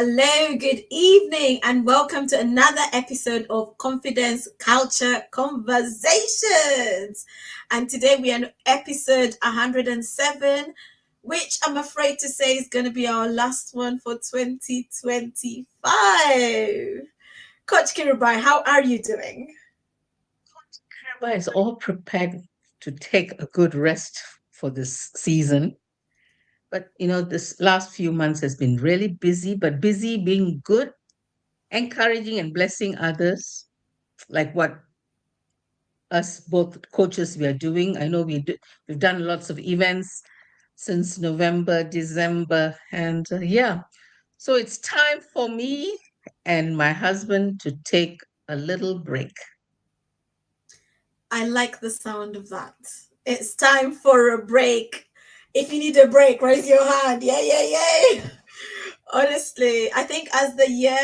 Hello, good evening, and welcome to another episode of Confidence Culture Conversations. And today we are on episode 107, which I'm afraid to say is going to be our last one for 2025. Coach Kirubai, how are you doing? Kirubai is all prepared to take a good rest for this season. But this last few months has been really busy, but busy being good, encouraging and blessing others, like what us both coaches we are doing. I know we've done lots of events since November, December, and yeah. So it's time for me and my husband to take a little break. I like the sound of that. It's time for a break. If you need a break, raise your hand. Yeah, yeah, yeah. Honestly, I think as the year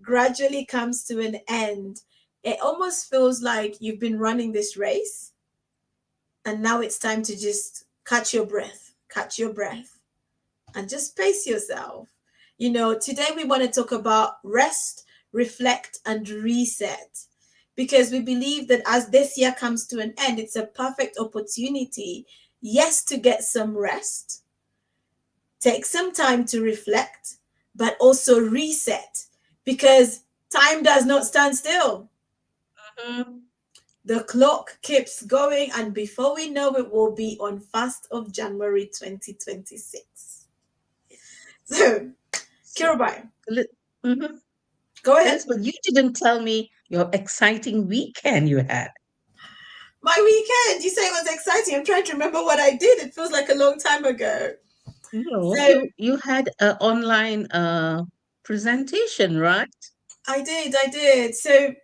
gradually comes to an end, it almost feels like you've been running this race and now it's time to just catch your breath, and just pace yourself. Today we want to talk about rest, reflect, and reset because we believe that as this year comes to an end, it's a perfect opportunity, yes, to get some rest, take some time to reflect, but also reset because time does not stand still. Mhm. The clock keeps going, and before we know it, we'll be on 1st of January 2026. So, So, Kirubai, li- mhm. go ahead. Elizabeth, you didn't tell me your exciting weekend you had. My weekend, you say it was exciting. I'm trying to remember what I did. It feels like a long time ago. No, So, you had an online presentation, right? I did. So,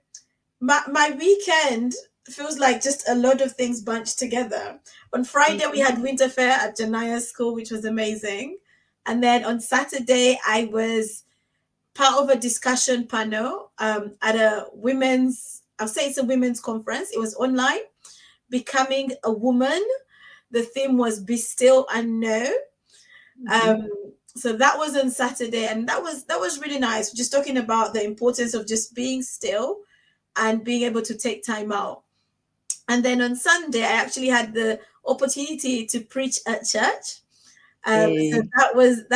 my weekend feels like just a lot of things bunched together. On Friday, we Mhm. had winter fair at Jania's school, which was amazing. And then on Saturday, I was part of a discussion panel at a I'll say it's a women's conference. It was online, Becoming a Woman. The theme was Be Still and Know. Mhm. Um, so that was on Saturday, and that was really nice. Just talking about the importance of just being still and being able to take time out. And then on Sunday, I actually had the opportunity to preach at church. So Eh, that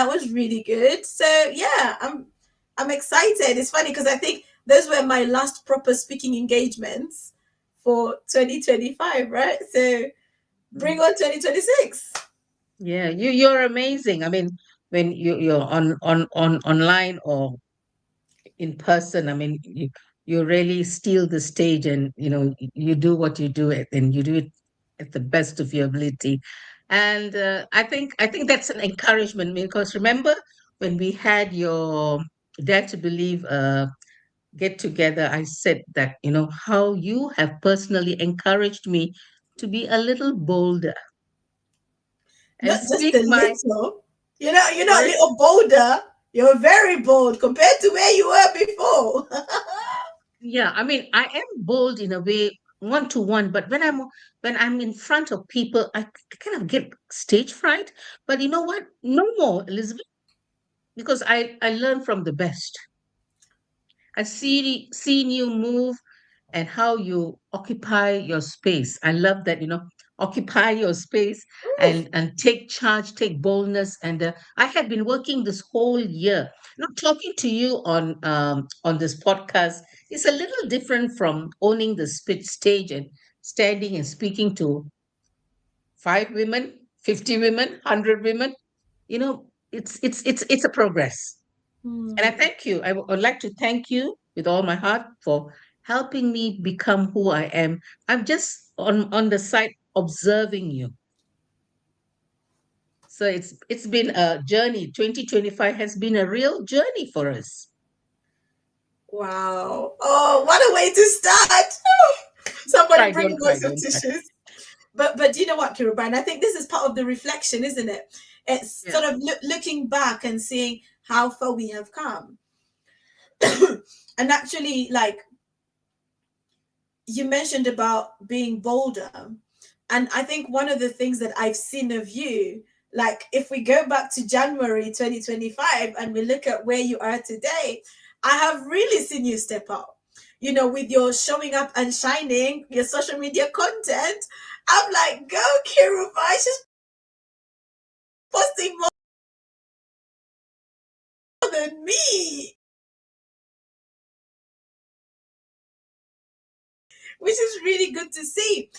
was really good. So yeah, I'm excited. It's funny because I think those were my last proper speaking engagements for 2025, right? So bring on 2026. yeah, you're amazing. I mean, when you're on online or in person, I mean, you really steal the stage, and you do what you do it, and you do it at the best of your ability. And I think that's an encouragement, because remember when we had your Dare to Believe get together, I said that how you have personally encouraged me to be a little bolder and Not just speak a my little. You're not a sorry. little bolder. You're very bold compared to where you were before. Yeah, I mean, I am bold in a way, one to one, but when I'm in front of people, I kind of get stage fright. But you know what? No more, Elizabeth, because I learn from the best. I seen you move and how you occupy your space. I love that, occupy your space and take charge, take boldness. And I have been working this whole year. Now talking to you on this podcast is a little different from owning the stage and standing and speaking to 5 women, 50 women, 100 women. It's a progress. And I Hmm. thank you. I would like to thank you with all my heart for helping me become who I am. I'm just on the side observing you. So it's been a journey. 2025 has been a real journey for us. Wow. Oh, what a way to start. Somebody Cry, bring don't me cry, some don't cry. tissues. But you know what, Kiruba? And I think this is part of the reflection, isn't it? It's Yeah. sort of looking back and seeing how far we have come. And actually, like you mentioned about being bolder. And I think one of the things that I've seen of you, Like if we go back to January 2025 and we look at where you are today, I have really seen you step up. You know, with your showing up and shining, your social media content. I'm like, go Kirubai, she's posting more than me, which is really good to see.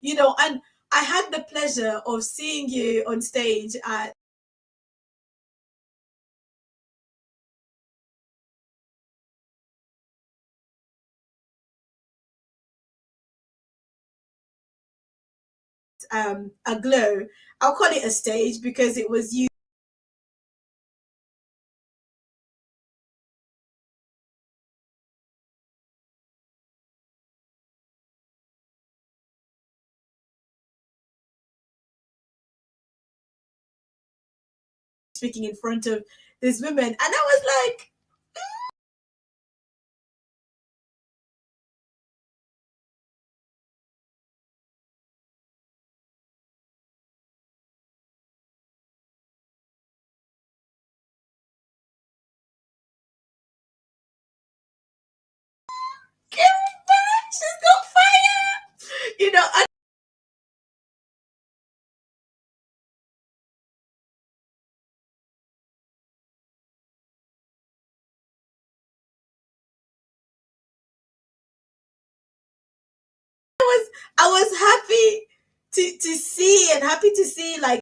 You know, and I had the pleasure of seeing you on stage at a glow. I'll call it a stage because it was you speaking in front of these women, and I was like, she's got fire, you know. And I was happy to see and happy to see like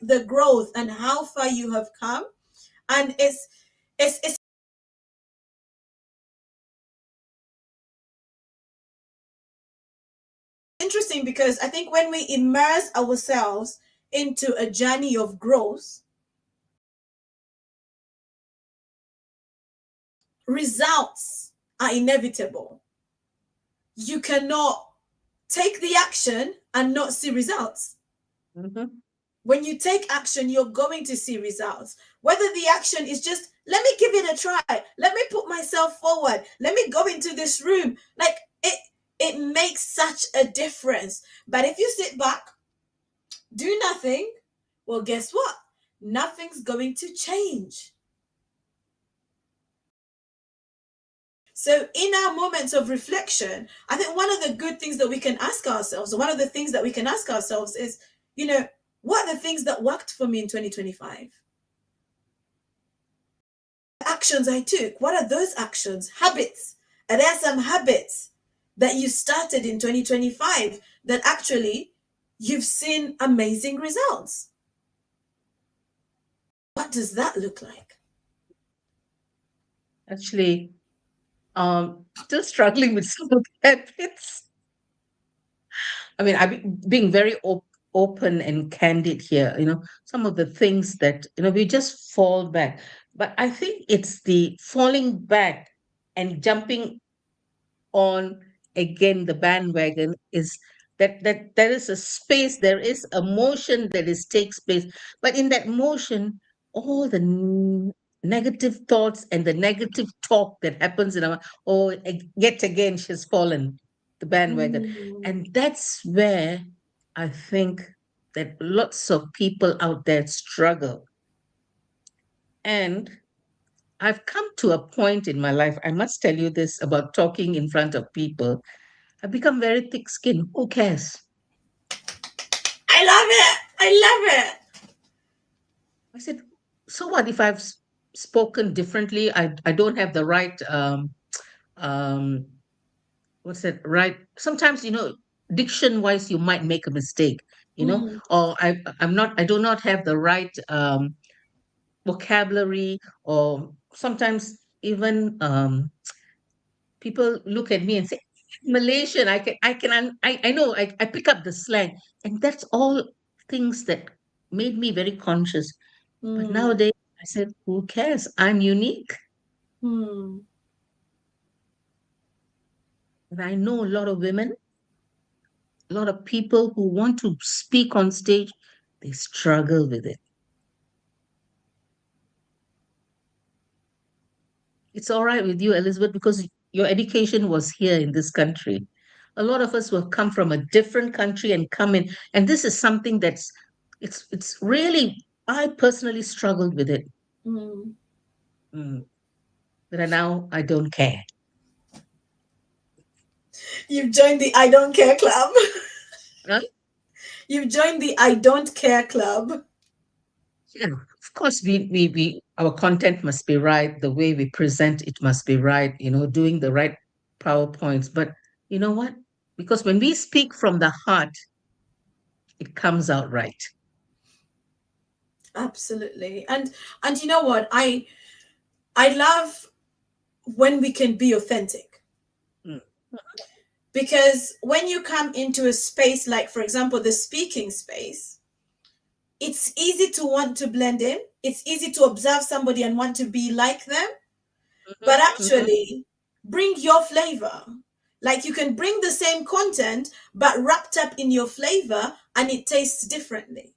the growth and how far you have come. And it's interesting because I think when we immerse ourselves into a journey of growth, results are inevitable. You cannot take the action and not see results. Mhm. When you take action, you're going to see results. Whether the action is just, let me give it a try, let me put myself forward, let me go into this room. Like it makes such a difference. But if you sit back, do nothing, well, guess what? Nothing's going to change. So, in our moments of reflection, I think one of the good things that we can ask ourselves, or one of the things that we can ask ourselves is, you know, what are the things that worked for me in 2025? Actions I took, what are those actions? Habits. Are there some habits that you started in 2025 that actually you've seen amazing results? What does that look like? Actually, still struggling with some of the habits. I mean, I'm being very open and candid here. Some of the things that, we just fall back. But I think it's the falling back and jumping on again the bandwagon is that there is a space, there is a motion that is takes place. But in that motion, all the negative thoughts and the negative talk that happens in our, oh, yet again she's fallen the bandwagon. Mm, And that's where I think that lots of people out there struggle. And I've come to a point in my life, I must tell you this about talking in front of people. I've become very thick skinned. Who cares? I love it. I love it. I said, so what if I've spoken differently? I don't have the right, um, what's that, right? Sometimes, diction wise, you might make a mistake, Mm, or I do not have the right vocabulary, or sometimes even people look at me and say, Malaysian, I know, I pick up the slang. And that's all things that made me very conscious. But mm, nowadays, I said, who cares? I'm unique. mm, And I know a lot of women. A lot of people who want to speak on stage, they struggle with it. It's all right with you, Elizabeth, because your education was here in this country. A lot of us will come from a different country and come in, and this is something that's it's really, I personally struggled with it. Mm. Mm. But now I don't care. You've joined the I don't care club. Huh? You've joined the I don't care club. Yeah, of course, we our content must be right. The way we present it must be right. Doing the right PowerPoints. But you know what? Because when we speak from the heart, it comes out right. Absolutely. And you know what? I love when we can be authentic. Mm. Because when you come into a space like, for example, the speaking space, it's easy to want to blend in. It's easy to observe somebody and want to be like them. But Mhm, actually, bring your flavor. Like you can bring the same content, but wrapped up in your flavor and it tastes differently.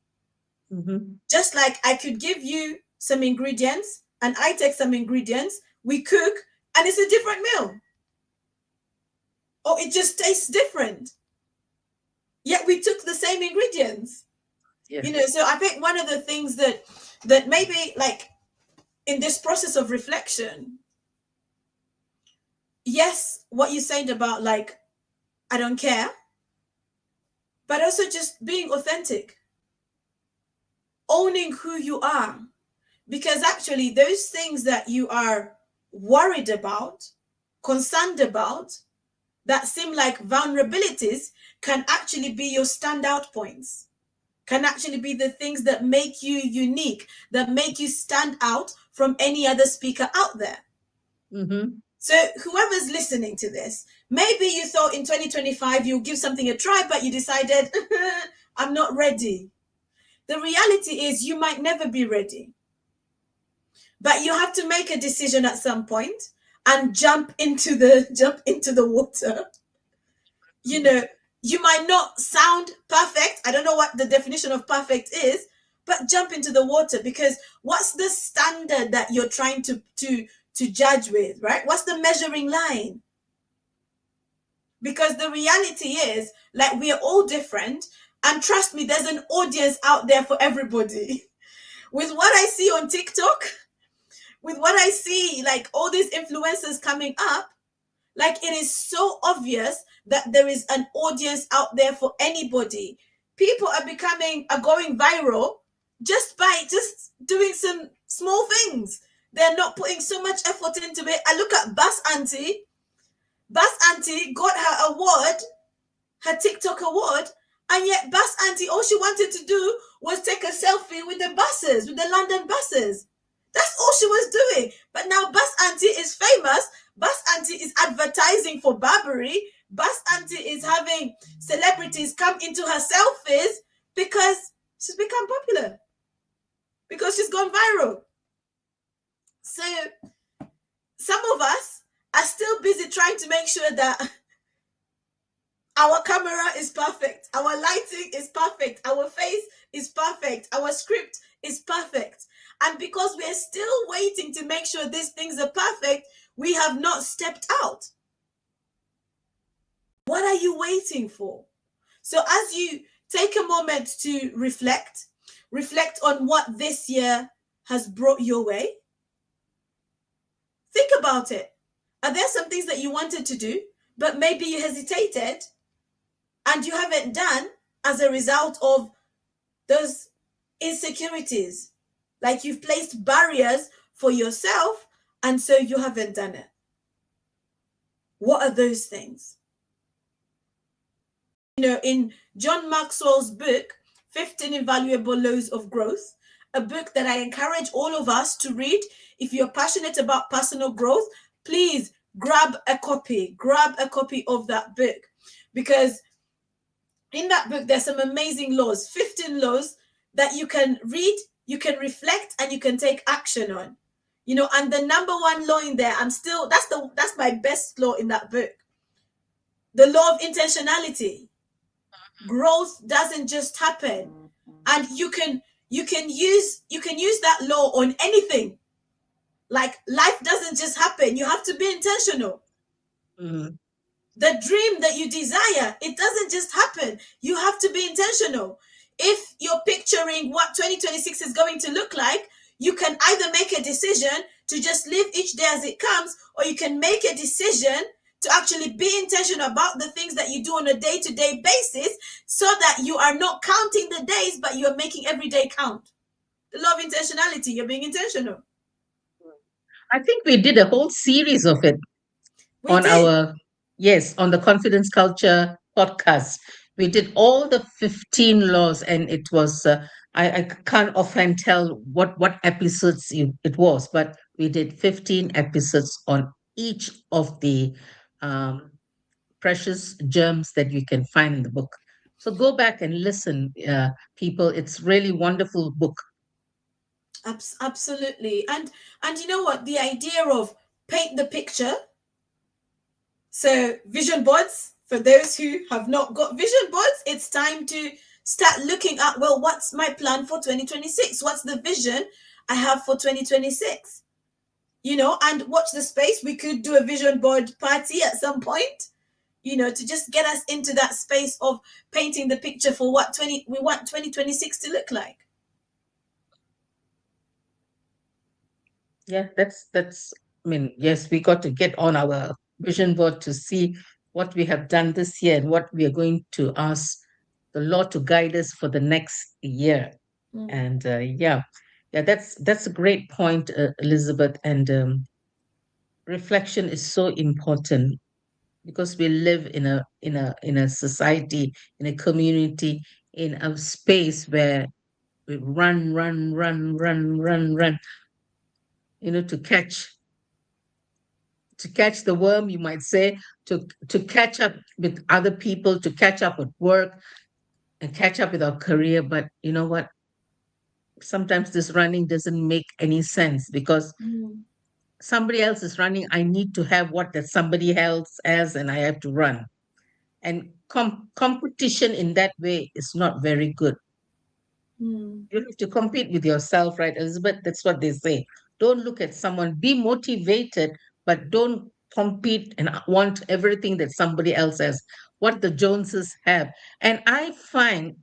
mhm, Just like I could give you some ingredients and I take some ingredients, we cook, and it's a different meal. Or it just tastes different. Yet we took the same ingredients. yeah. So I think one of the things that maybe like in this process of reflection, yes, what you said about like I don't care, but also just being authentic, owning who you are. Because actually, those things that you are worried about, concerned about, that seem like vulnerabilities can actually be your standout points, can actually be the things that make you unique, that make you stand out from any other speaker out there. Mhm, So, whoever's listening to this, maybe you thought in 2025 you'll give something a try, but you decided, I'm not ready. The reality is, you might never be ready, but you have to make a decision at some point and jump into the water. you mhm, know you might not sound perfect. I don't know what the definition of perfect is, but jump into the water, because what's the standard that you're trying to judge with, right? What's the measuring line? Because the reality is, like, we are all different, and trust me, there's an audience out there for everybody. With what I see on TikTok, with what I see, like all these influencers coming up, like it is so obvious that there is an audience out there for anybody. People are going viral just by just doing some small things. They're not putting so much effort into it. I look at Bass Auntie. Bass Auntie got her award, her TikTok award, and yet Bass Auntie, all she wanted to do was take a selfie with the buses, with the London buses. That's all she was doing. But now Bass Auntie is famous. Bass Auntie is advertising for Burberry. Bass Auntie is having celebrities come into her selfies because she's become popular, because she's gone viral. So some of us are still busy trying to make sure that our camera is perfect, our lighting is perfect, our face is perfect, our script is perfect. And because we're still waiting to make sure these things are perfect, we have not stepped out. What are you waiting for? So, as you take a moment to reflect on what this year has brought your way, think about it. Are there some things that you wanted to do, but maybe you hesitated and you haven't done as a result of those insecurities? Like you've placed barriers for yourself, and so you haven't done it. What are those things? In John Maxwell's book, 15 Invaluable Laws of Growth, a book that I encourage all of us to read. If you're passionate about personal growth, please grab a copy. Grab a copy of that book, because in that book there's some amazing laws, 15 laws that you can read, you can reflect, and you can take action on. And the number one law in there, that's my best law in that book, the law of intentionality. Growth doesn't just happen, and you can use that law on anything. Like, life doesn't just happen. You have to be intentional. Mm. The dream that you desire, it doesn't just happen. You have to be intentional. If you're picturing what 2026 is going to look like, you can either make a decision to just live each day as it comes, or you can make a decision to actually be intentional about the things that you do on a day-to-day basis, so that you are not counting the days, but you are making every day count. The law of intentionality, you're being intentional. I think we did a whole series of it We on did. our, yes, on the Confidence Culture podcast. We did all the 15 laws, and it was, I can't offhand tell what episodes it was, but we did 15 episodes on each of the um, precious gems that you can find in the book. So go back and listen, people. It's really wonderful book. Absolutely. And you know what? The idea of paint the picture. So vision boards, for those who have not got vision boards, it's time to start looking at, well, what's my plan for 2026? What's the vision I have for 2026? And watch the space. We could do a vision board party at some point, to just get us into that space of painting the picture for what 20 we want 2026 to look like. Yeah, that's. I mean, yes, we got to get on our vision board to see what we have done this year and what we are going to ask the Lord to guide us for the next year. Mm, And yeah, yeah, that's a great point, Elizabeth. And reflection is so important because we live in a society, in a community, in a space where we run, run, run, run, run, run, to catch the worm, you might say, to catch up with other people, to catch up with work, and catch up with our career. But you know what? Sometimes this running doesn't make any sense because mm, somebody else is running. I need to have what that somebody else has, and I have to run. And competition in that way is not very good. mm, You have to compete with yourself, right, Elizabeth? That's what they say. Don't look at someone, be motivated, but don't compete and want everything that somebody else has, what the Joneses have. And I find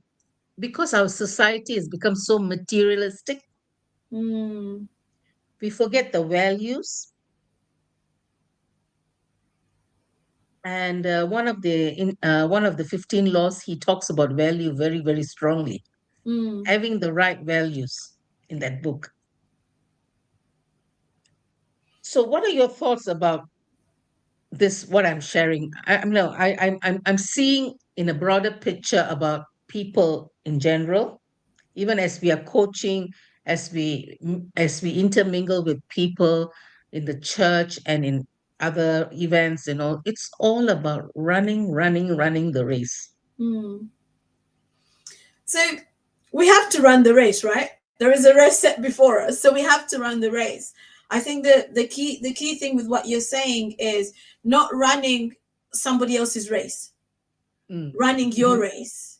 because our society has become so materialistic, mm, we forget the values. And one of the 15 laws, he talks about value very, very strongly, mm, having the right values in that book. So, what are your thoughts about this? What I'm sharing, I'm no, I'm seeing in a broader picture about people in general, even as we are coaching, as we intermingle with people in the church and in other events and all. It's all about running, running, running the race. mm. So we have to run the race, right? There is a race set before us, so we have to run the race. I think that the key thing with what you're saying is not running somebody else's race, Mm. running your Mhm. race,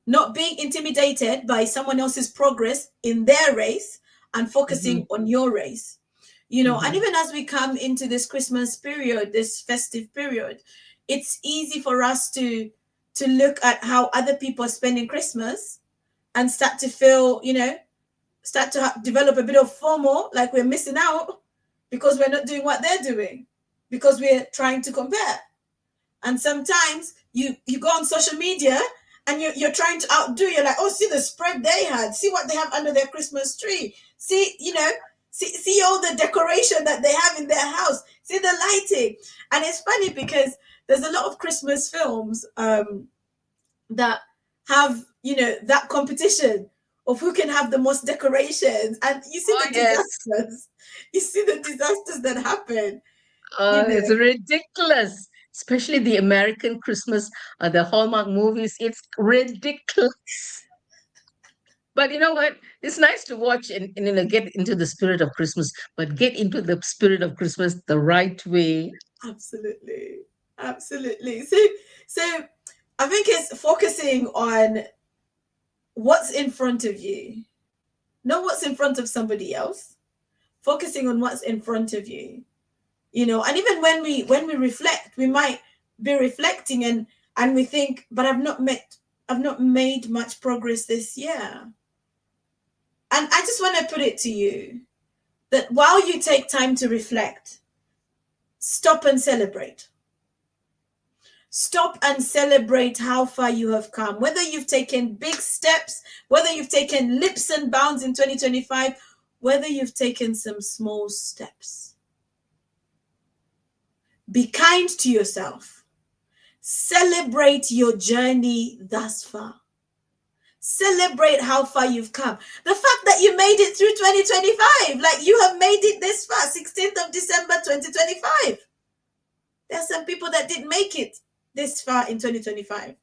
not being intimidated by someone else's progress in their race, and focusing Mhm. on your race. And Mhm. even as we come into this Christmas period, this festive period, it's easy for us to look at how other people are spending Christmas and start to feel, start to develop a bit of FOMO, like we're missing out because we're not doing what they're doing, because we're trying to compare. And sometimes you go on social media and you're trying to outdo. You're like, oh, see the spread they had. See what they have under their Christmas tree. See, see all the decoration that they have in their house. See the lighting. And it's funny because there's a lot of Christmas films that have, that competition of who can have the most decorations. And you see Oh the yes. disasters. You see the disasters that happen. You It's know. ridiculous, especially the American Christmas, the Hallmark movies. It's ridiculous. But you know what? It's nice to watch and get into the spirit of Christmas, but get into the spirit of Christmas the right way. Absolutely. Absolutely. So I think it's focusing on what's in front of you, not what's in front of somebody else. Focusing on what's in front of you, and even when we reflect, we might be reflecting, and we think, but I've not made much progress this year. And I just want to put it to you that while you take time to reflect, stop and celebrate. Stop and celebrate how far you have come. Whether you've taken big steps, whether you've taken leaps and bounds in 2025, whether you've taken some small steps. Be kind to yourself. Celebrate your journey thus far. Celebrate how far you've come. The fact that you made it through 2025, like you have made it this far, 16th of December 2025. There are some people that didn't make it this far in 2025.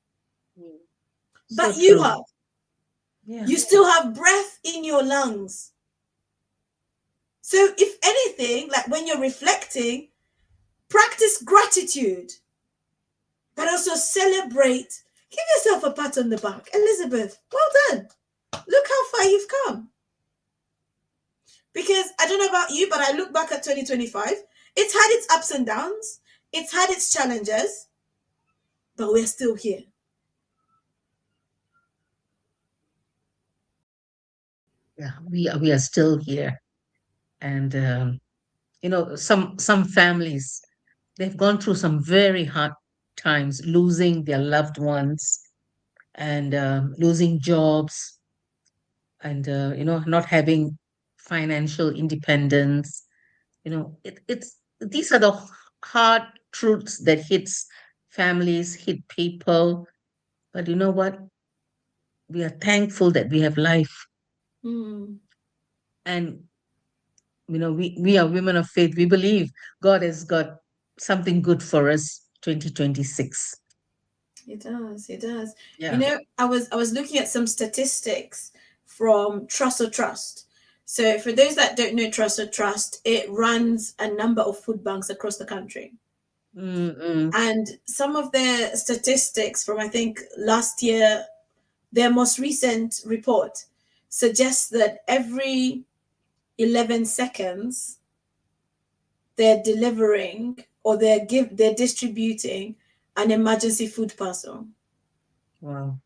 So But you true. have. Yeah. You still have breath in your lungs. So, if anything, like when you're reflecting, practice gratitude, but also celebrate. Give yourself a pat on the back. Elizabeth, well done. Look how far you've come. Because I don't know about you, but I look back at 2025. It's had its ups and downs, it's had its challenges, but we're still here. Yeah, we are still here. And some families, they've gone through some very hard times, losing their loved ones and losing jobs, and not having financial independence. It's these are the hard truths that hits families, hit people. But you know what? We are thankful that we have life, Mm, and we are women of faith. We believe God has got something good for us 2026. it does. It does. Yeah. I was looking at some statistics from Trust or Trust. So for those that don't know Trust or Trust, it runs a number of food banks across the country. Mm-mm. And some of their statistics from, I think, last year, their most recent report suggests that every 11 seconds they're delivering, or they're distributing an emergency food parcel. Wow.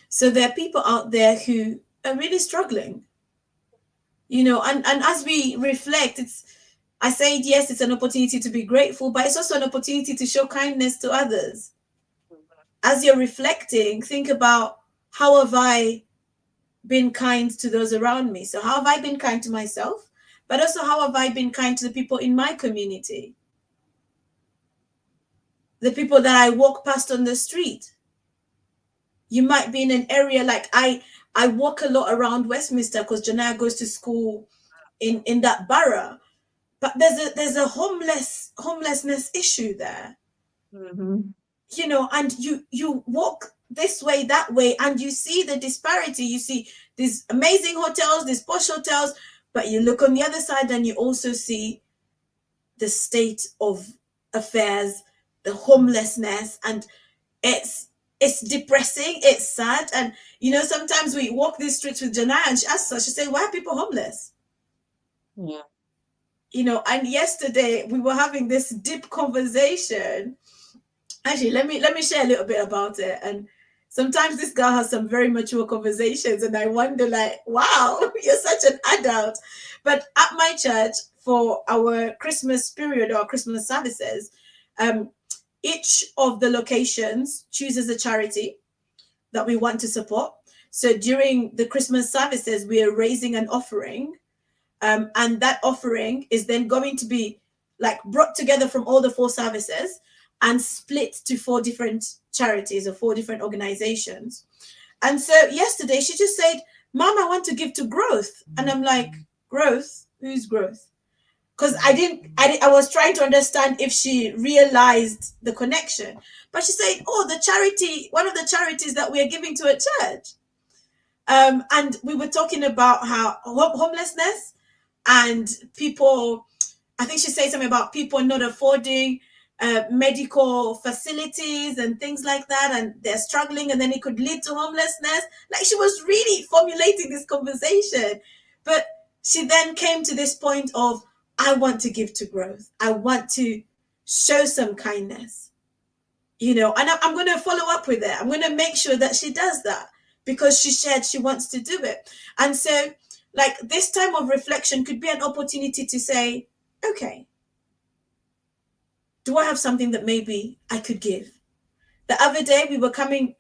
So there are people out there who are really struggling, and as we reflect, I say, yes, it's an opportunity to be grateful, but it's also an opportunity to show kindness to others. As you're reflecting, think about, how have I been kind to those around me? So how have I been kind to myself? But also, how have I been kind to the people in my community? The people that I walk past on the street. You might be in an area like I walk a lot around Westminster because Janaya goes to school in that borough. But there's a homelessness issue there. Mm-hmm. And you walk this way, that way, and you see the disparity. You see these amazing hotels, these posh hotels, but you look on the other side and you also see the state of affairs, the homelessness, and it's depressing, it's sad. And sometimes we walk these streets with Janai, and she asks us, she said, why are people homeless? Yeah. And yesterday we were having this deep conversation. Actually, let me share a little bit about it. And sometimes this girl has some very mature conversations, and I wonder, like, wow, you're such an adult. But at my church, for our Christmas period or Christmas services, um, each of the locations chooses a charity that we want to support. So during the Christmas services, we are raising an offering, and that offering is then going to be like brought together from all the four services and split to four different charities or four different organizations. And so yesterday she just said, Mom, I want to give to growth. And I'm like, growth? Who's growth? Because I was trying to understand if she realized the connection. But she said, oh, the charity, one of the charities that we are giving to a church. And we were talking about how homelessness and people, I think she said something about people not affording medical facilities and things like that, and they're struggling, and then it could lead to homelessness. Like, she was really formulating this conversation, but she then came to this point of, I want to give to growth. I want to show some kindness, and I'm going to follow up with it. I'm going to make sure that she does that because she shared she wants to do it. And so, like, this time of reflection could be an opportunity to say, okay, do I have something that maybe I could give? The other day we were coming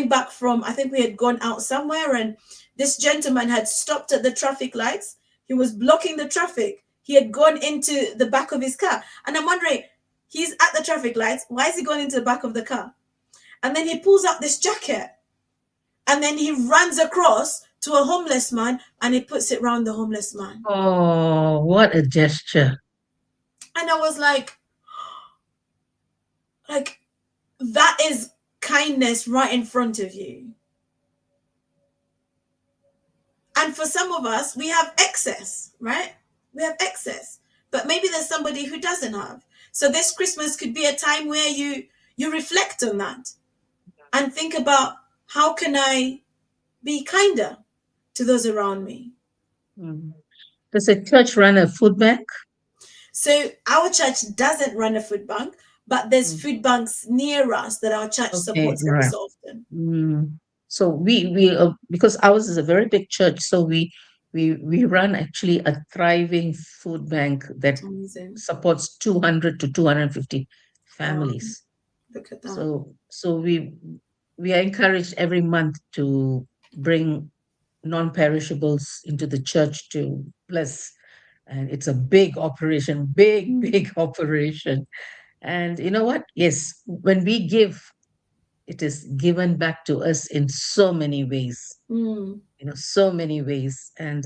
back from, I think we had gone out somewhere, and this gentleman had stopped at the traffic lights. He was blocking the traffic. He had gone into the back of his car, and I'm wondering, he's at the traffic lights, why is he going into the back of the car? And then he pulls out this jacket, and then he runs across to a homeless man, and he puts it around the homeless man. Oh, what a gesture. And I was like, that is kindness right in front of you. And for some of us, we have excess, right? We have excess. But maybe there's somebody who doesn't have. So this Christmas could be a time where you reflect on that and think about, how can I be kinder to those around me? Mm. Does a church run a food bank? So our church doesn't run a food bank, but there's Mm. food banks near us that our church Okay, supports every right. so often. Mm. So we because ours is a very big church, so we run actually a thriving food bank that Amazing. supports 200 to 250 Wow, families. look at that. So we are encouraged every month to bring non-perishables into the church to bless, and it's a big operation, big operation. And you know what? Yes, when we give, it is given back to us in so many ways, Mm, so many ways. And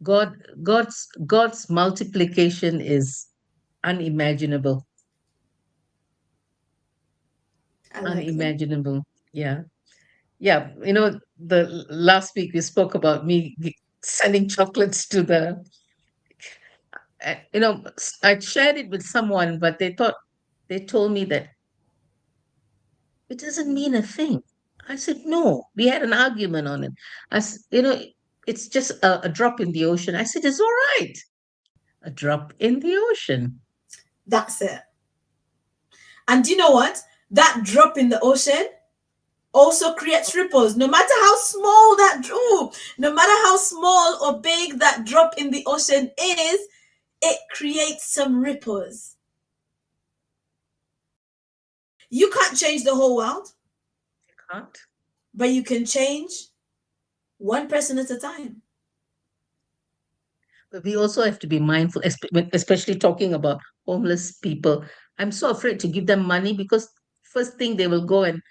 God's multiplication is unimaginable, I like that. unimaginable. Yeah. Yeah, the last week we spoke about me sending chocolates to the, I shared it with someone, but they told me that it doesn't mean a thing. I said, no, we had an argument on it. It's just a drop in the ocean. I said, it's all right. A drop in the ocean. That's it. And do you know what? That drop in the ocean also creates ripples. No matter how small no matter how small or big that drop in the ocean is, it creates some ripples. You can't change the whole world, Can't. but you can change one person at a time. But we also have to be mindful, especially talking about homeless people. I'm so afraid to give them money because first thing they will go and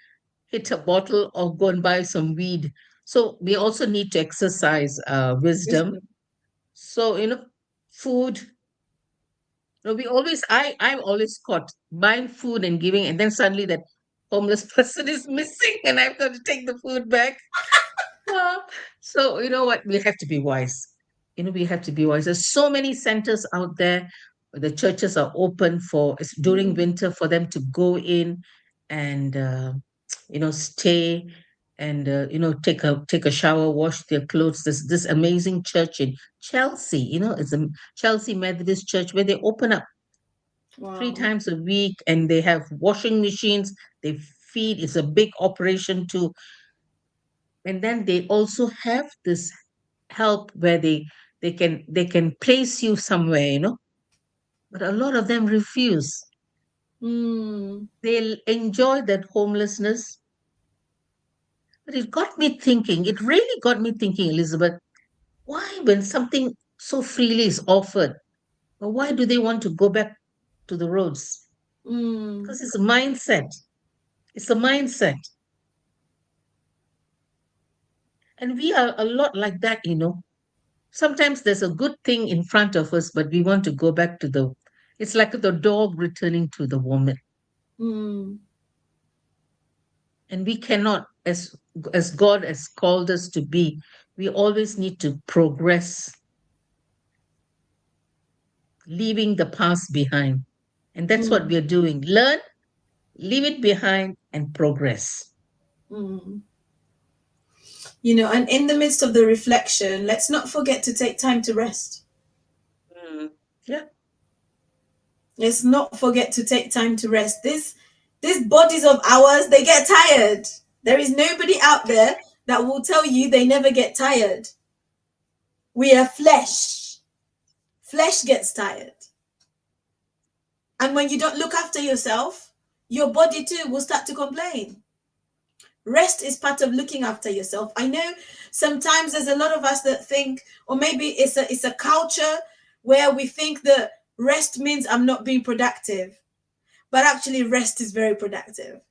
hit a bottle or go and buy some weed. So we also need to exercise wisdom. Wisdom. So, food, I'm always caught buying food and giving, and then suddenly that homeless person is missing and I've got to take the food back. Ah, so, you know what? We have to be wise. We have to be wise. There's so many centers out there where the churches are open for, it's during Mm, winter for them to go in and, stay and, take a shower, wash their clothes. There's this amazing church in Chelsea, it's a Chelsea Methodist Church where they open up three wow. times a week and they have washing machines. They feed, it's a big operation too. And then they also have this help where they can place you somewhere, but a lot of them refuse. Mm, They'll enjoy that homelessness. But it really got me thinking, Elizabeth, why when something so freely is offered, or why do they want to go back to the roads? mm, Because it's a mindset. And we are a lot like that. Sometimes there's a good thing in front of us, but we want to go back to it's like the dog returning to the woman. mm, And we cannot, as God has called us to be, we always need to progress, leaving the past behind And that's what Mm, we are doing. Learn, leave it behind, and progress. mm. And in the midst of the reflection, let's not forget to take time to rest. Mm. Yeah. Let's not forget to take time to rest. These bodies of ours, they get tired. There is nobody out there that will tell you they never get tired. We are flesh. Flesh gets tired. And when you don't look after yourself, your body too will start to complain. Rest is part of looking after yourself. I know sometimes there's a lot of us that think, or maybe it's a culture where we think that rest means I'm not being productive. But actually, rest is very productive.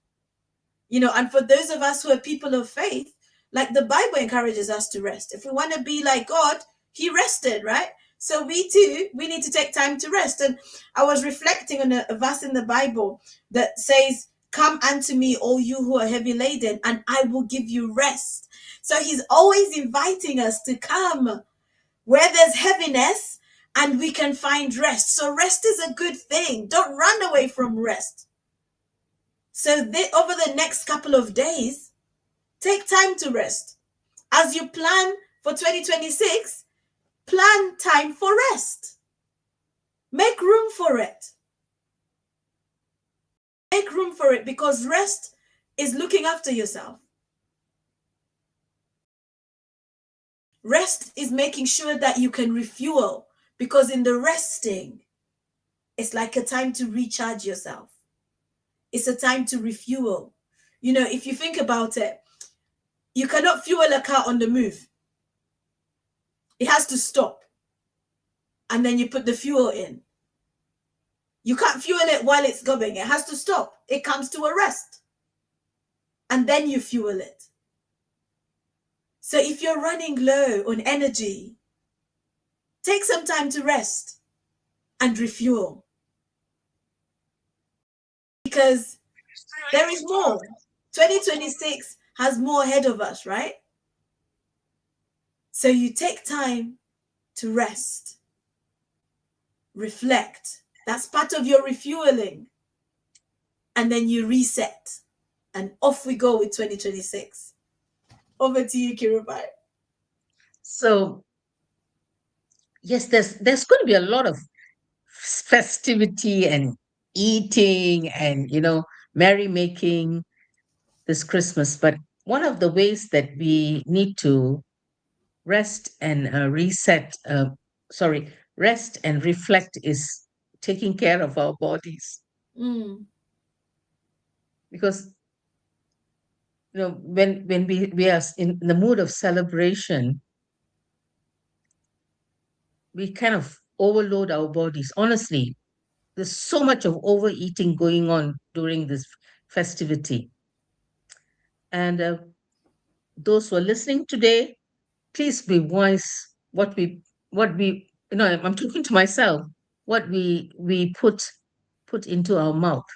And for those of us who are people of faith, like the Bible encourages us to rest. If we want to be like God, he rested, right? So we too, we need to take time to rest. And I was reflecting on a verse in the Bible that says, "Come unto me, all you who are heavy laden, and I will give you rest." So he's always inviting us to come where there's heaviness and we can find rest. So rest is a good thing. Don't run away from rest. So over the next couple of days, take time to rest. As you plan for 2026, plan time for rest. Make room for it. Make room for it because rest is looking after yourself. Rest is making sure that you can refuel because in the resting, it's like a time to recharge yourself. It's a time to refuel. If you think about it, you cannot fuel a car on the move. It has to stop. And then you put the fuel in. You can't fuel it while it's going. It has to stop. It comes to a rest. And then you fuel it. So if you're running low on energy, take some time to rest and refuel. Because there is more. 2026 has more ahead of us, right? So you take time to rest, reflect. That's part of your refueling. And then you reset. And off we go with 2026. Over to you, Kirubai. So yes, there's going to be a lot of festivity and eating and merrymaking this Christmas. But one of the ways that we need to rest and rest and reflect is taking care of our bodies. Mm, Because when we are in the mood of celebration, we kind of overload our bodies. Honestly, there's so much of overeating going on during this festivity. And those who are listening today, please be wise I'm talking to myself, what we put into our mouth,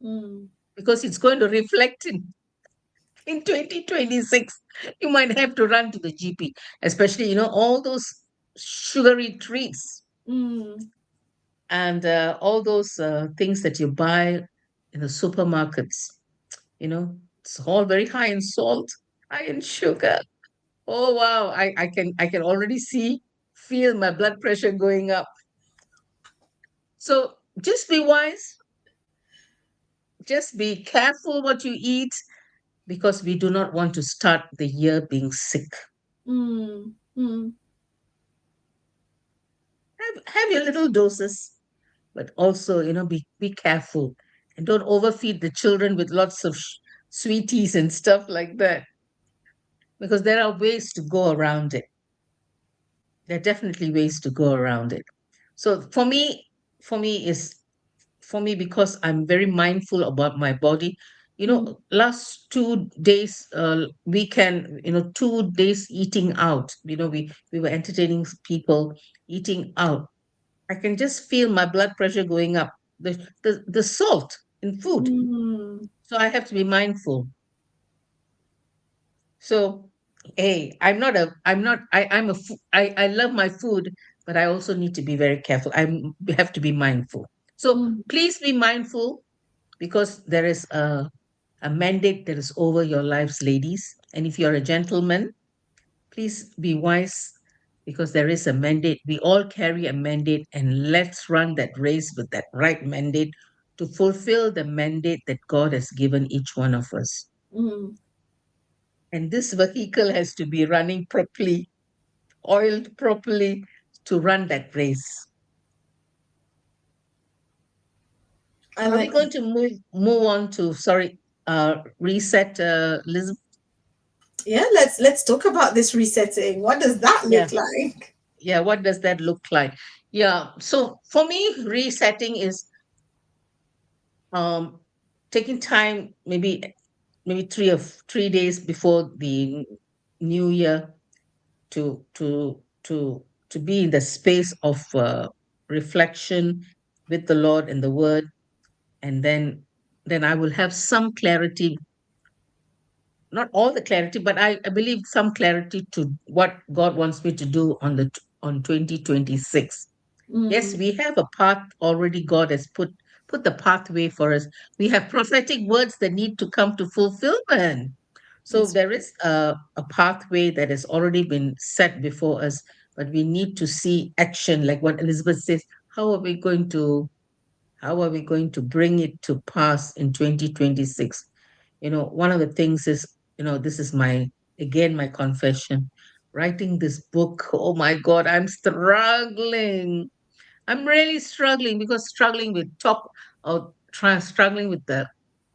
mm, because it's going to reflect in 2026. You might have to run to the GP, especially all those sugary treats mm, and all those things that you buy in the supermarkets. you know it's all very high in salt, high in sugar. Oh wow, I can already feel my blood pressure going up. So just be wise, just be careful what you eat, because we do not want to start the year being sick. mm, mm, Have your little doses, but also be careful, and don't overfeed the children with lots of sweeties and stuff like that, because there are ways to go around it. There are definitely ways to go around it. So for me because I'm very mindful about my body. mm, Last 2 days, weekend, 2 days eating out. We were entertaining people, eating out. I can just feel my blood pressure going up. The salt in food. mm, So I have to be mindful. So, hey, I love my food, but I also need to be very careful. I have to be mindful. So Mm. please be mindful, because there is a mandate that is over your lives, ladies. And if you're a gentleman, please be wise, because there is a mandate. We all carry a mandate, and let's run that race with that right mandate to fulfill the mandate that God has given each one of us. Mm. And this vehicle has to be running properly, oiled properly to run that race. I Are we like going to move on to, sorry, reset, Liz? Yeah, let's talk about this resetting. What does that Yeah, look like? yeah. What does that look like? Yeah. So for me, resetting is um taking time, maybe 3 days before the new year, to be in the space of reflection with the Lord and the Word, and then I will have some clarity, not all the clarity, but I believe some clarity to what God wants me to do on 2026. Yes, Mm. we have a path already. God has put the pathway for us. We have prophetic words that need to come to fulfillment. So It's there is a pathway that has already been set before us, but we need to see action, like what Elizabeth says. How are we going to how are we going to bring it to pass in 2026? One of the things is, this is my confession. Writing this book, oh my God, I'm struggling. I'm really struggling, because struggling with the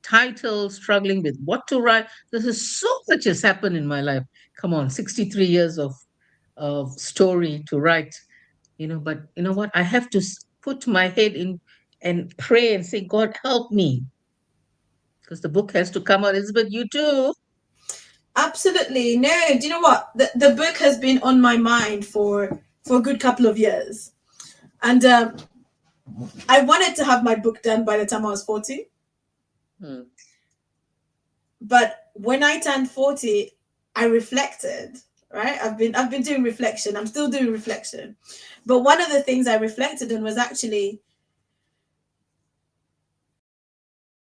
title, struggling with what to write. This is so much has happened in my life. Come on, 63 years of story to write, but you know what? I have to put my head in and pray and say, God, help me, because the book has to come out. Elizabeth, you too. absolutely no. Do you know what? The book has been on my mind for a good couple of years, and I wanted to have my book done by the time I was 40. Hmm. But when I turned 40, I reflected. Right, I've been doing reflection. I'm still doing reflection, but one of the things I reflected on was actually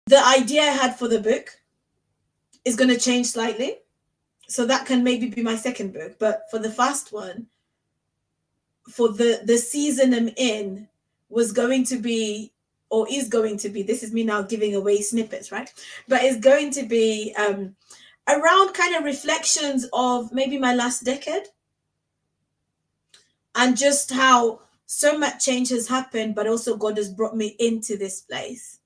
the idea I had for the book is going to change slightly. So that can maybe be my second book. But for the first one, for the season I'm in, was going to be, or is going to be, this is me now giving away snippets, right? But it's going to be around kind of reflections of maybe my last decade, and just how so much change has happened, but also God has brought me into this place,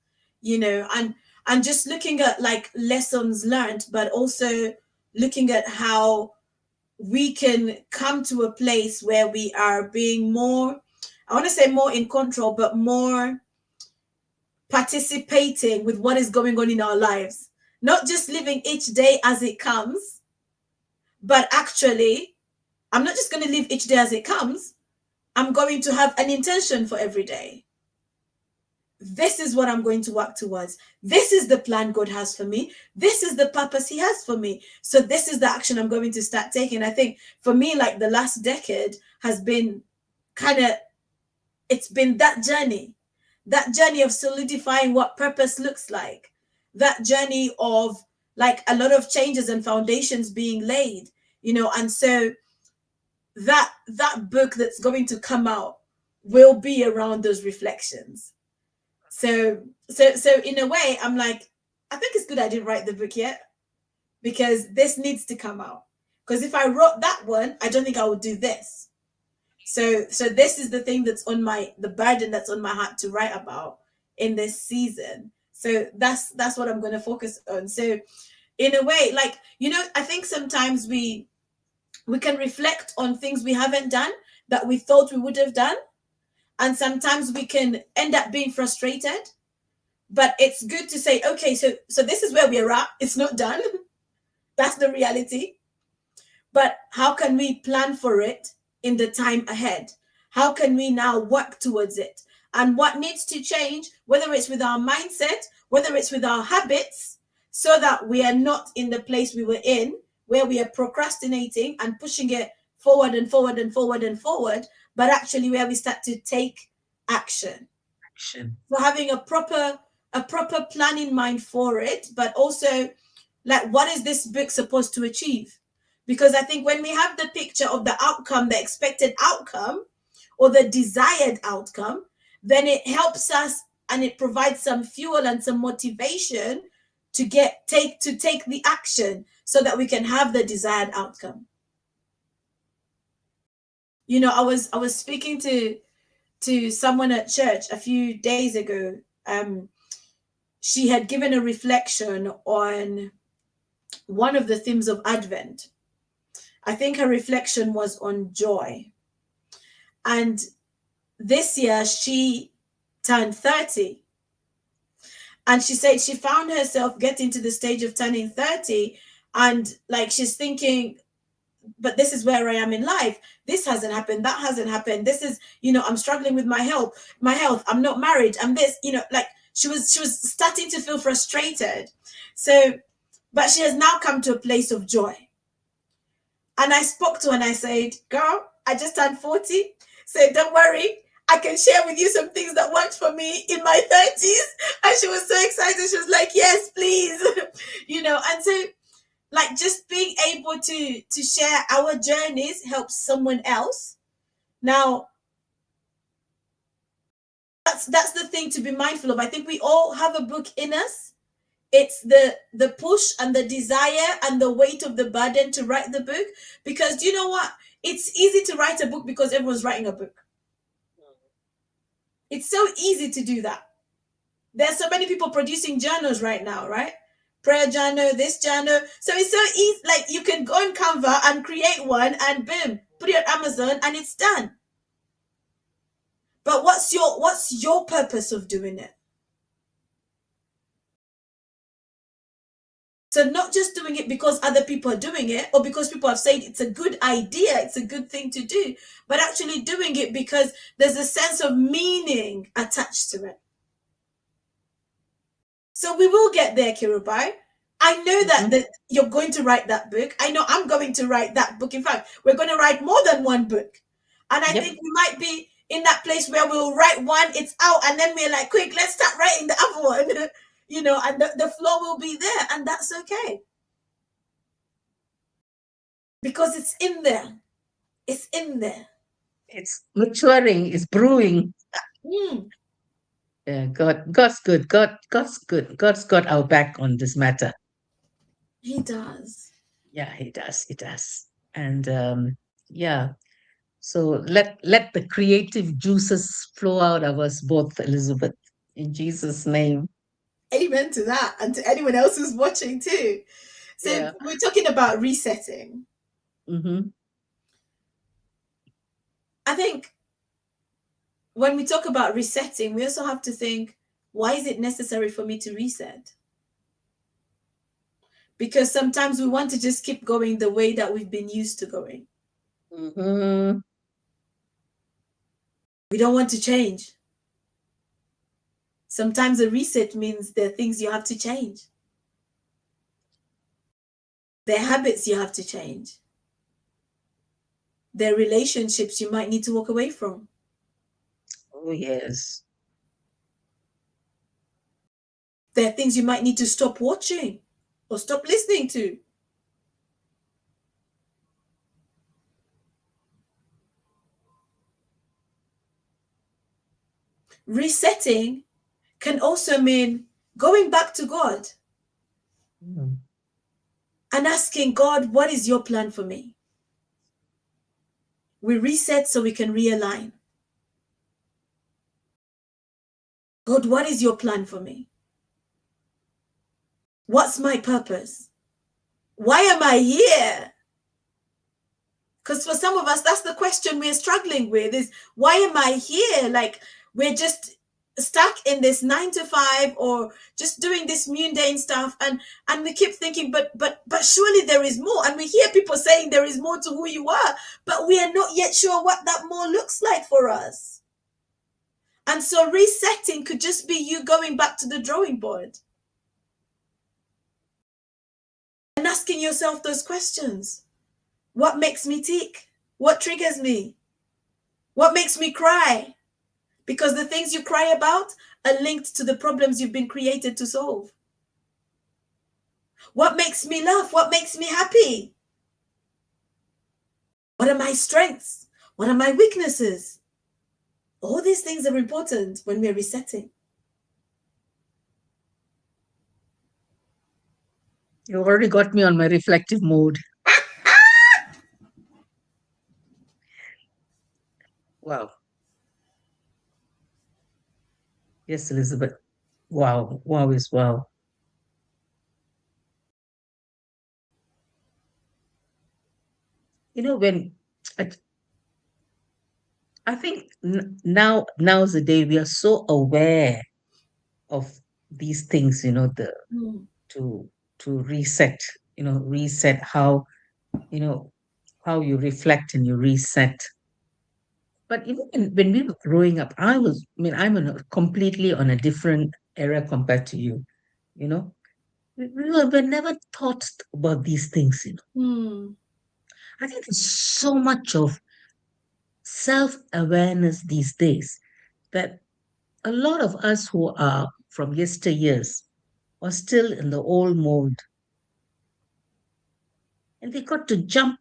and just looking at like lessons learned, but also looking at how we can come to a place where we are being more, I want to say more in control, but more participating with what is going on in our lives. Not just living each day as it comes, but actually, I'm not just going to live each day as it comes. I'm going to have an intention for every day. This is what I'm going to work towards. This is the plan God has for me. This is the purpose He has for me. So, this is the action I'm going to start taking. I think for me, like the last decade has been kind of, it's been that journey of solidifying what purpose looks like, that journey of like a lot of changes and foundations being laid, and so that book that's going to come out will be around those reflections. So in a way, I'm like, I think it's good I didn't write the book yet, because this needs to come out. Because if I wrote that one, I don't think I would do this. So this is the thing that's on the burden that's on my heart to write about in this season. So that's what I'm going to focus on. So in a way, like, I think sometimes we can reflect on things we haven't done that we thought we would have done, and sometimes we can end up being frustrated. But it's good to say, okay, so this is where we're at. It's not done. That's the reality. But how can we plan for it in the time ahead? How can we now work towards it? And what needs to change, whether it's with our mindset, whether it's with our habits, so that we are not in the place we were in, where we are procrastinating and pushing it forward and forward and forward and forward, but actually where we start to take action. for having a proper plan in mind for it, but also like what is this book supposed to achieve? Because I think when we have the picture of the outcome, the expected outcome or the desired outcome, then it helps us and it provides some fuel and some motivation to take the action so that we can have the desired outcome. You know, I was speaking to someone at church a few days ago. She had given a reflection on one of the themes of Advent. I think her reflection was on joy. And this year she turned 30. And she said she found herself getting to the stage of turning 30 and like she's thinking, but this is where I am in life. This hasn't happened. That hasn't happened. This is, you know, I'm struggling with my health. I'm not married. I'm this, you know, like she was starting to feel frustrated. So, but she has now come to a place of joy. And I spoke to her and I said, girl, I just turned 40. So don't worry. I can share with you some things that worked for me in my 30s. And she was so excited. She was like, yes, please. You know, and so like just being able to share our journeys helps someone else. Now, that's the thing to be mindful of. I think we all have a book in us. It's the push and the desire and the weight of the burden to write the book. Because do you know what? It's easy to write a book because everyone's writing a book. It's so easy to do that. There's so many people producing journals right now, right? Prayer journal, this journal. So it's so easy. Like you can go on Canva and create one and boom, put it on Amazon and it's done. But what's your purpose of doing it? So not just doing it because other people are doing it or because people have said it's a good idea, it's a good thing to do, but actually doing it because there's a sense of meaning attached to it. So we will get there, Kirubai. I know that you're going to write that book. I know I'm going to write that book. In fact, we're going to write more than one book. And I think we might be in that place where we'll write one, it's out, and then we're like, quick, let's start writing the other one. You know, and the flow will be there, and that's okay. Because it's in there. It's in there. It's maturing, it's brewing. Mm. Yeah, God's good. God's good. God's got our back on this matter. He does. Yeah, he does. He does. And yeah, so let the creative juices flow out of us both, Elizabeth, in Jesus' name. Amen to that, and to anyone else who's watching too. So Yeah. we're talking about resetting. Mm-hmm. I think when we talk about resetting, we also have to think, why is it necessary for me to reset? Because sometimes we want to just keep going the way that we've been used to going. Mm-hmm. We don't want to change. Sometimes a reset means there are things you have to change. There are habits you have to change. There are relationships you might need to walk away from. Oh, yes. There are things you might need to stop watching or stop listening to. Resetting can also mean going back to God and asking God, what is your plan for me? We reset so we can realign. God, what is your plan for me? What's my purpose? Why am I here? Because for some of us, that's the question we're struggling with is, why am I here? Like, we're just stuck in this 9 to 5 or just doing this mundane stuff. And we keep thinking, but surely there is more. And we hear people saying there is more to who you are, but we are not yet sure what that more looks like for us. And so resetting could just be you going back to the drawing board and asking yourself those questions. What makes me tick? What triggers me? What makes me cry? because the things you cry about are linked to the problems you've been created to solve. What makes me laugh? What makes me happy? What are my strengths? What are my weaknesses? All these things are important when we're resetting. You already got me on my reflective mode. Wow. Yes, Elizabeth. Wow. Wow is wow. You know, when I, I think now's the day we are so aware of these things, Mm, to to reset, reset how, you know, how you reflect and you reset. But even when we were growing up, I'm completely on a different era compared to you, you know. We were never taught about these things. mm, I think there's so much of self-awareness these days that a lot of us who are from yesteryears are still in the old mold, and they got to jump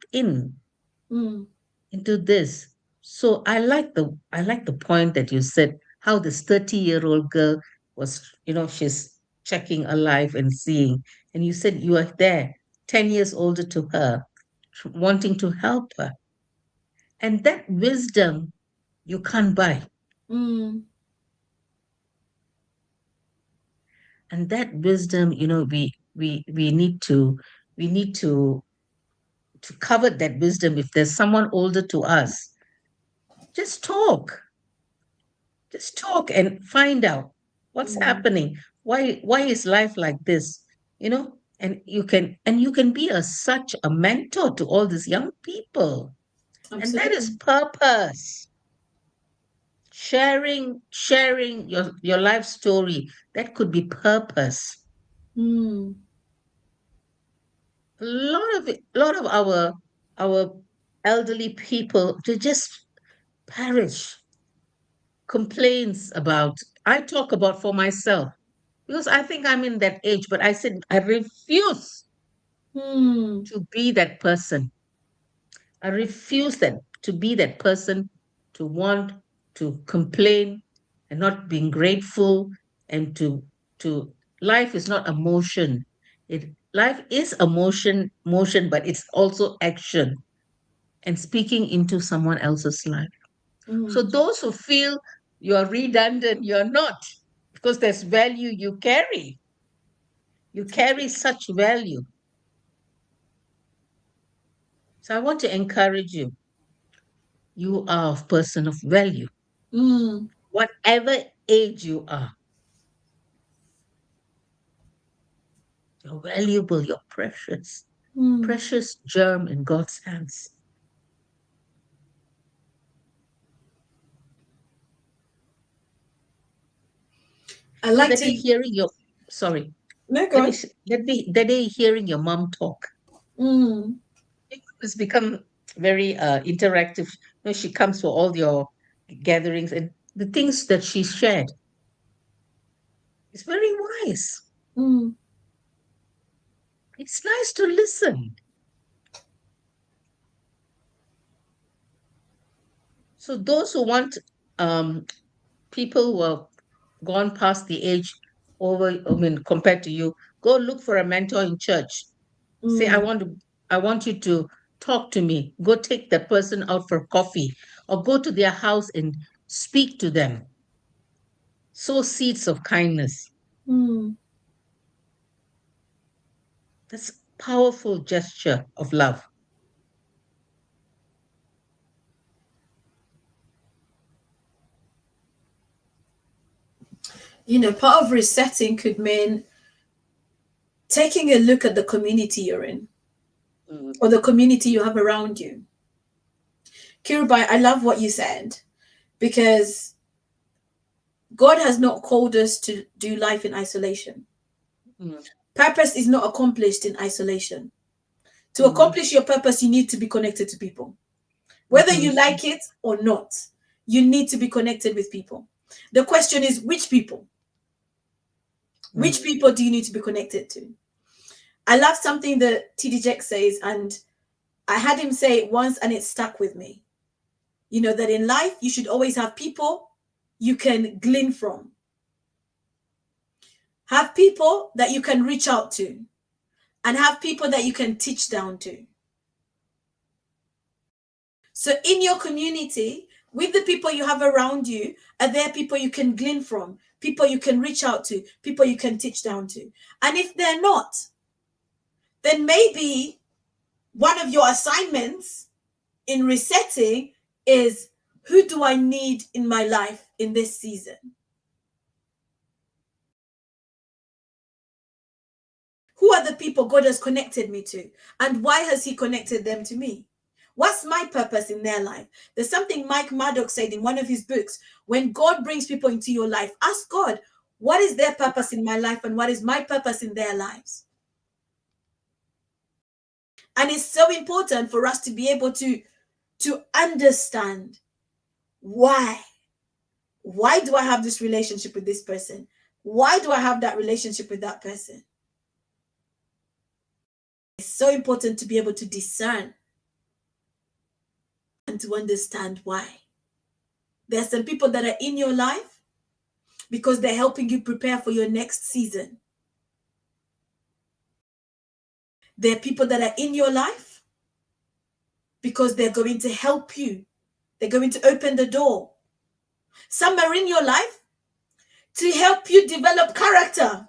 mm, into this. So I like the point that you said, how this 30-year-old girl was, she's checking alive and seeing, and you said you are there, 10 years older to her, wanting to help her, and that wisdom you can't buy. mm, And that wisdom, we need to cover that wisdom. If there's someone older to us, just talk. Just talk and find out what's mm. happening. Why is life like this? And you can be such a mentor to all these young people. And that is Absolutely. purpose. Sharing your life story. That could be purpose. Mm, A lot of our elderly people, they just perish, complains about. I talk about for myself because I think I'm in that age, but I said I refuse mm, to be that person. I refuse that to be that person, to want to complain and not being grateful, and to life is not emotion. Life is motion, but it's also action and speaking into someone else's life. So mm. those who feel you're redundant, you're not, because there's value you carry. You carry such value. So I want to encourage you. You are a person of value. Mm, Whatever age you are, you're valuable, you're precious. mm. Precious germ in God's hands. I So like that day to. hearing your sorry, No, go let me on. s- let me that day hearing your mom talk, Mm, it's become very interactive. She comes for all your gatherings, and the things that she shared is very wise. mm, It's nice to listen. So those who want um, people who have gone past the age compared to you, go look for a mentor in church. Say, I mm, want to, I want you to talk to me. Go take that person out for coffee, or go to their house and speak to them. Sow seeds of kindness. mm. That's a powerful gesture of love. Part of resetting could mean taking a look at the community you're in Mm, or the community you have around you. Kirubai, I love what you said because God has not called us to do life in isolation. mm, Purpose is not accomplished in isolation. To mhm, accomplish your purpose, you need to be connected to people. Whether you mhm, like it or not, you need to be connected with people. The question is, which people? Which people do you need to be connected to? I love something that TD Jakes says, and I had him say it once and it stuck with me. You know, that in life, you should always have people you can glean from. Have people that you can reach out to, and have people that you can teach down to. So in your community, with the people you have around you, are there people you can glean from, people you can reach out to, people you can teach down to? And if they're not, then maybe one of your assignments in resetting is, who do I need in my life in this season? Who are the people God has connected me to? And why has He connected them to me? What's my purpose in their life? There's something Mike Murdoch said in one of his books. When God brings people into your life, ask God, what is their purpose in my life and what is my purpose in their lives? And it's so important for us to be able to understand why. Why do I have this relationship with this person? Why do I have that relationship with that person? It's so important to be able to discern and to understand why. There are some people that are in your life because they're helping you prepare for your next season. There are people that are in your life because they're going to help you. They're going to open the door. Some are in your life to help you develop character.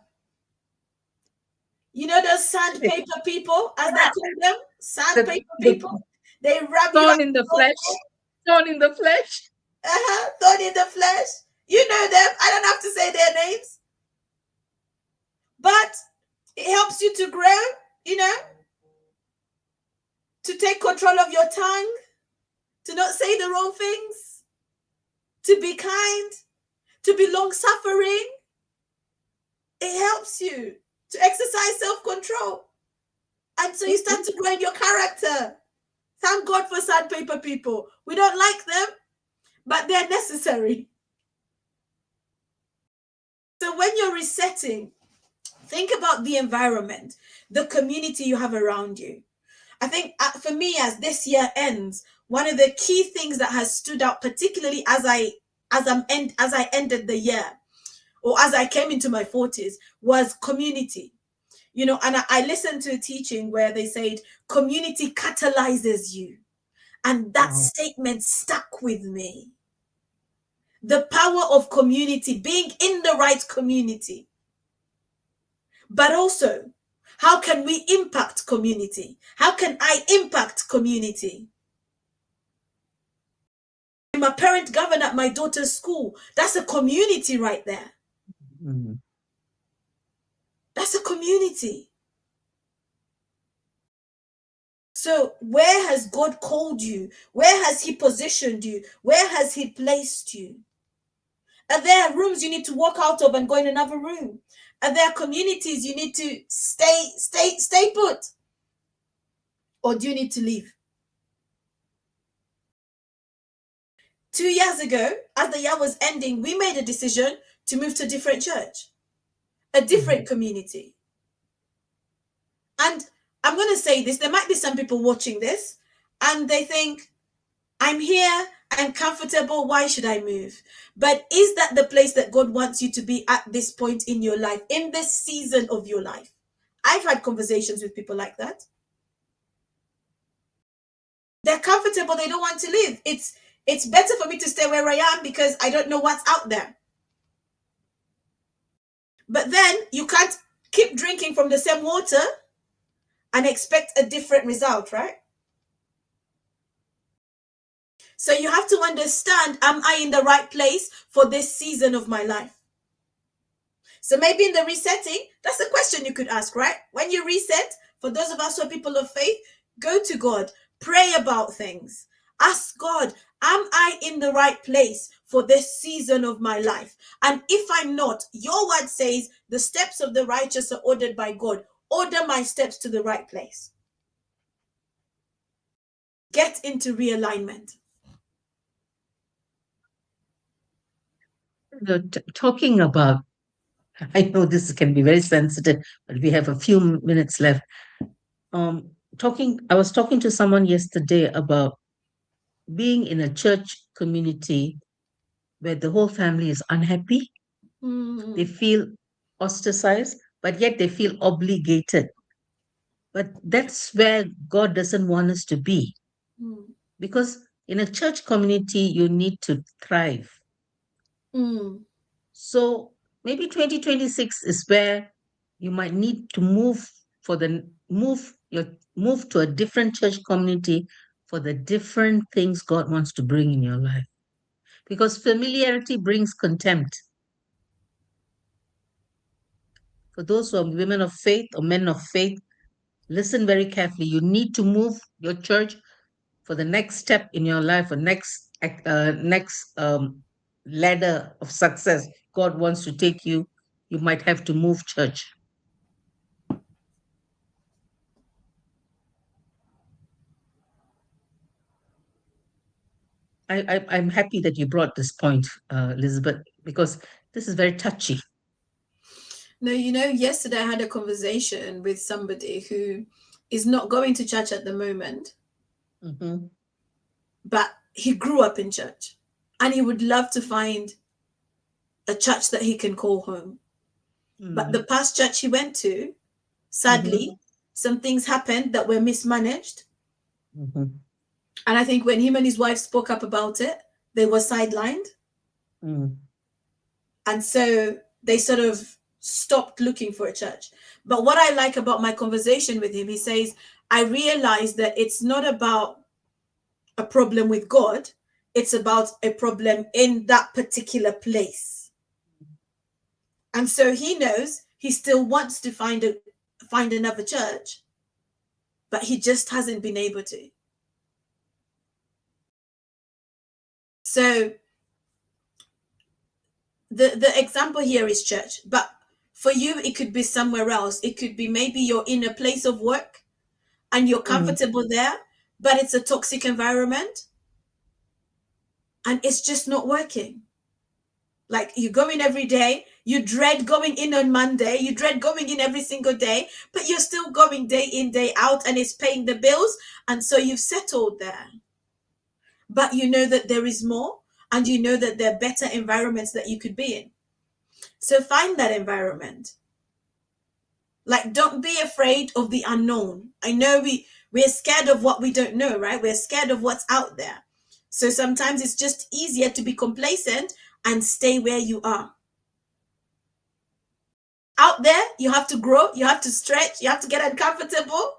You know those sandpaper people, as they call them? Sandpaper people. They rub you up. Thorn in the flesh. Thorn in the flesh. Thorn in the flesh. You know them. I don't have to say their names. But it helps you to grow, you know, to take control of your tongue, to not say the wrong things, to be kind, to be long-suffering. It helps you to exercise self-control. And so you start to grow in your character. Thank God for sandpaper people. We don't like them, but they're necessary. So when you're resetting, think about the environment, the community you have around you. I think for me, as this year ends, one of the key things that has stood out, particularly as I ended the year, or as I came into my 40s, was community. You know, and I listened to a teaching where they said community catalyzes you. And that statement stuck with me. The power of community, being in the right community. But also, how can we impact community? How can I impact community? I'm a parent governor at my daughter's school. That's a community right there. Mm-hmm. That's a community. So where has God called you? Where has He positioned you? Where has He placed you? Are there rooms you need to walk out of and go in another room? Are there communities you need to stay put? Or do you need to leave? 2 years ago, as the year was ending, we made a decision to move to a different church, a different community. And I'm going to say this, there might be some people watching this and they think, I'm here, I'm comfortable, why should I move? But is that the place that God wants you to be at this point in your life, in this season of your life? I've had conversations with people like that. They're comfortable, they don't want to leave. It's better for me to stay where I am because I don't know what's out there. But then you can't keep drinking from the same water and expect a different result, right? So you have to understand, am I in the right place for this season of my life? So maybe in the resetting, that's a question you could ask, right? When you reset, for those of us who are people of faith, go to God, pray about things. Ask God, am I in the right place for this season of my life? And if I'm not, your word says the steps of the righteous are ordered by God. Order my steps to the right place. Get into realignment. Talking about, I know this can be very sensitive, but we have a few minutes left. I was talking to someone yesterday about being in a church community where the whole family is unhappy. They Mm, feel ostracized, but yet they feel obligated. But that's where God doesn't want us to be. mm, Because in a church community, you need to thrive. mm, So maybe 2026 is where you might need to move to a different church community for the different things God wants to bring in your life. Because familiarity brings contempt. For those who are women of faith or men of faith, listen very carefully. You need to move your church for the next step in your life, or next ladder of success God wants to take you. You might have to move church. I'm happy that you brought this point, Elizabeth, because this is very touchy. No, yesterday I had a conversation with somebody who is not going to church at the moment, Mm-hmm. but he grew up in church and he would love to find a church that he can call home. But the Mm-hmm. past church he went to, Mm-hmm. sadly, some things happened that were mismanaged. Mm-hmm. And I think when him and his wife spoke up about it, they were sidelined. Mm-hmm. And so they sort of stopped looking for a church. But what I like about my conversation with him, he says, I realized that it's not about a problem with God, it's about a problem in that particular place. And so he knows he still wants to find another church, but he just hasn't been able to. So the example here is church, but for you it could be somewhere else. It could be maybe you're in a place of work and you're Mm-hmm. comfortable there, but it's a toxic environment and it's just not working. Like you go in every day, you dread going in on Monday, you dread going in every single day, but you're still going day in, day out, and it's paying the bills. And so you've settled there. But you know that there is more, and you know that there are better environments that you could be in. So find that environment. Like, don't be afraid of the unknown. I know we're scared of what we don't know, right? We're scared of what's out there. So sometimes it's just easier to be complacent and stay where you are. Out there, you have to grow, you have to stretch, you have to get uncomfortable.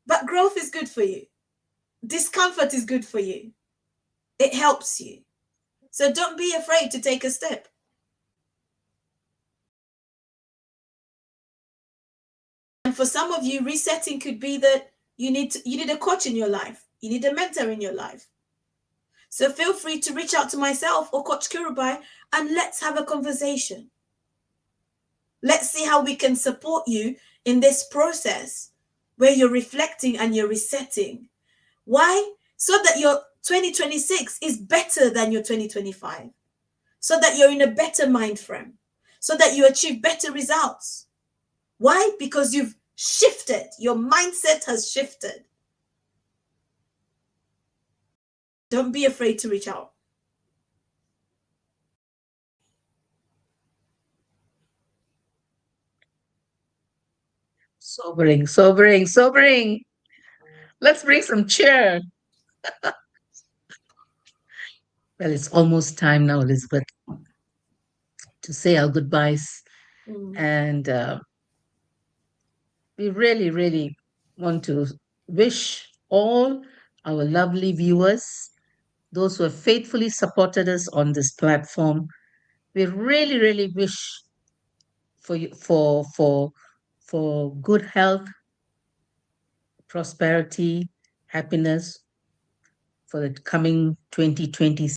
But growth is good for you. Discomfort is good for you. It helps you. So don't be afraid to take a step. And for some of you, resetting could be that you need a coach in your life. You need a mentor in your life. So feel free to reach out to myself or Coach Kirubai and let's have a conversation. Let's see how we can support you in this process where you're reflecting and you're resetting. Why? So that your 2026 is better than your 2025. So that you're in a better mind frame. So that you achieve better results. Why? Because you've shifted. Your mindset has shifted. Don't be afraid to reach out. Sobering, sobering, sobering. Let's bring some cheer. Well, it's almost time now, Elizabeth, to say our goodbyes. Mm. And we really, really want to wish all our lovely viewers, those who have faithfully supported us on this platform, we really, really wish for you for good health, prosperity, happiness for the coming 2026.